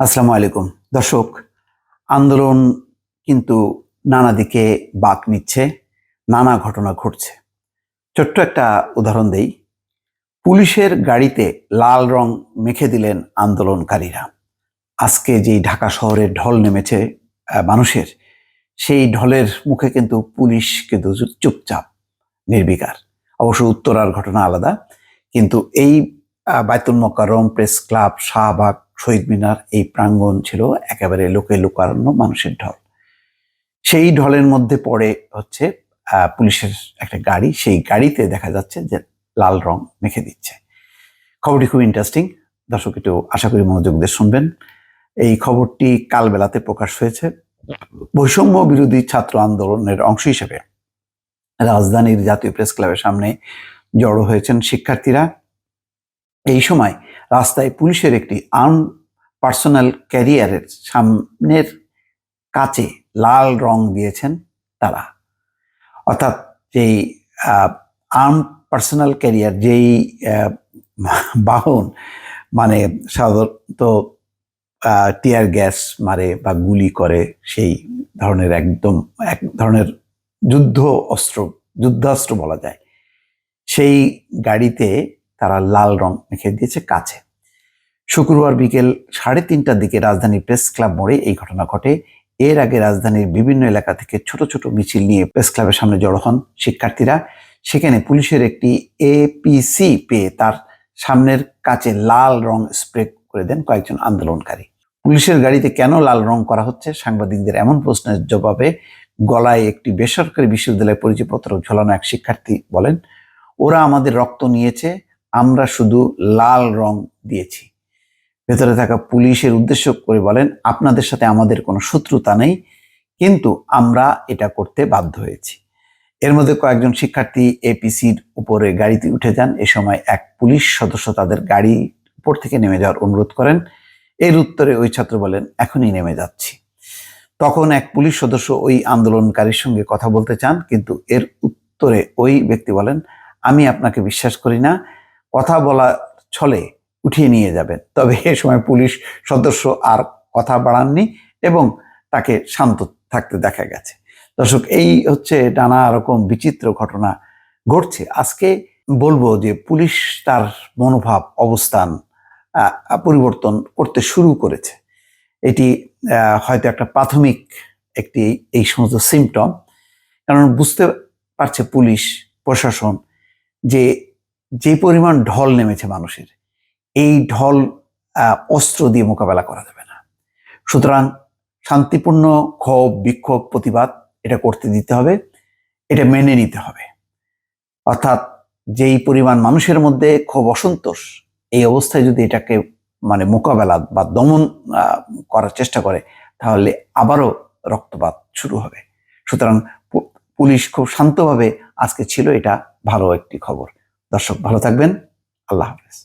আসসালামু আলাইকুম দর্শক। আন্দোলন কিন্তু নানা দিকে বাঁক নিচ্ছে, নানা ঘটনা ঘটছে। ছোট্ট একটা উদাহরণ দেই। পুলিশের গাড়িতে লাল রং মেখে দিলেন আন্দোলনকারীরা। আজকে যেই ঢাকা শহরে ঢল নেমেছে মানুষের, সেই ঢলের মুখে কিন্তু পুলিশ কিন্তু চুপচাপ, নির্বিকার। অবশ্য উত্তরার ঘটনা আলাদা, কিন্তু এই বায়তুল মোকাররম, প্রেস ক্লাব, শাহবাগ, শহীদ মিনার এই প্রাঙ্গণ ছিল একেবারে লোকে লোকারণ্য, মানুষের ঢল। সেই ঢলের মধ্যে পড়ে হচ্ছে পুলিশের একটা গাড়ি, সেই গাড়িতে দেখা যাচ্ছে যে লাল রং মেখে দিচ্ছে। খবরটি খুব ইন্টারেস্টিং, দর্শক একটু আশা করি মনোযোগ দিয়ে শুনবেন। এই খবরটি কাল বেলাতে প্রকাশ হয়েছে। বৈষম্য বিরোধী ছাত্র আন্দোলনের অংশ হিসেবে রাজধানীর জাতীয় প্রেস ক্লাবের সামনে জড়ো হয়েছেন শিক্ষার্থীরা। এই সময় রাস্তায় পুলিশের একটি আর্ম পার্সোনাল ক্যারিয়ারের সামনের কাচে লাল রং দিয়েছেন তারা। অর্থাৎ যেই আর্ম পার্সোনাল ক্যারিয়ার, যেই বাহন মানে সাধারণত টিয়ার গ্যাস মারে বা গুলি করে, সেই ধরনের এক ধরনের যুদ্ধাস্ত্র বলা যায়, সেই গাড়িতে তারা লাল রং মেখে দিয়েছে কাছে। শুক্রবার বিকেল 3:30টার দিকে রাজধানীর প্রেস ক্লাব মোড়ে এই ঘটনা ঘটে। এর আগে রাজধানীর বিভিন্ন এলাকা থেকে ছোট ছোট মিছিল নিয়ে প্রেস ক্লাবের সামনে জড়ো হন শিক্ষার্থীরা। সেখানে পুলিশের একটি এপিসি পেয়ে তার সামনের কাচে লাল রং স্প্রে করে দেন কয়েকজন আন্দোলনকারী। পুলিশের গাড়িতে কেন লাল রং করা হচ্ছে, সাংবাদিকদের এমন প্রশ্নের জবাবে গলায় একটি বেসরকারি বিশ্ববিদ্যালয়ের পরিচয়পত্র ঝোলানো এক শিক্ষার্থী বলেন, ওরা আমাদের রক্ত নিয়েছে, আমরা শুধু লাল রং দিয়েছি। ভেতরে থাকা পুলিশের উদ্দেশ্য করে বলেন, আপনাদের সাথে আমাদের কোনো শত্রুতা নেই, কিন্তু আমরা এটা করতে বাধ্য হয়েছি। এর মধ্যে কয়েকজন শিক্ষার্থী এপিসির উপরে গাড়িতে উঠে যান। এ সময় এক পুলিশ সদস্য তাদের গাড়ির উপর থেকে নেমে যাওয়ার অনুরোধ করেন। এর উত্তরে ওই ছাত্র বলেন, এখনই নেমে যাচ্ছি। তখন এক পুলিশ সদস্য ওই আন্দোলনকারীর সঙ্গে কথা বলতে চান, কিন্তু এর উত্তরে ওই ব্যক্তি বলেন, আমি আপনাকে বিশ্বাস করি না, কথা বলা ছলে উঠিয়ে নিয়ে যাবেন। তবে এ সময় পুলিশ সদস্য আর কথা বাড়াননি এবং তাকে শান্ত থাকতে দেখা গেছে। দর্শক, এই হচ্ছে নানা রকম বিচিত্র ঘটনা ঘটছে। আজকে বলবো যে পুলিশ তার মনোভাব, অবস্থান পরিবর্তন করতে শুরু করেছে। এটি হয়তো একটা প্রাথমিক এই সমস্ত সিমটম, কারণ বুঝতে পারছে পুলিশ প্রশাসন যে পরিমাণ ঢল নেমেছে মানুষের, এই ঢল অস্ত্র দিয়ে মোকাবেলা করা যাবে না। সুতরাং শান্তিপূর্ণ ক্ষোভ, বিক্ষোভ, প্রতিবাদ এটা করতে দিতে হবে, এটা মেনে নিতে হবে। অর্থাৎ যেই পরিমাণ মানুষের মধ্যে ক্ষোভ, অসন্তোষ, এই অবস্থায় যদি এটাকে মোকাবেলা বা দমন করার চেষ্টা করে, তাহলে আবারও রক্তপাত শুরু হবে। সুতরাং পুলিশ খুব শান্তভাবে আজকে ছিল, এটা ভালো একটি খবর। দর্শক ভালো থাকবেন, আল্লাহ হাফেজ।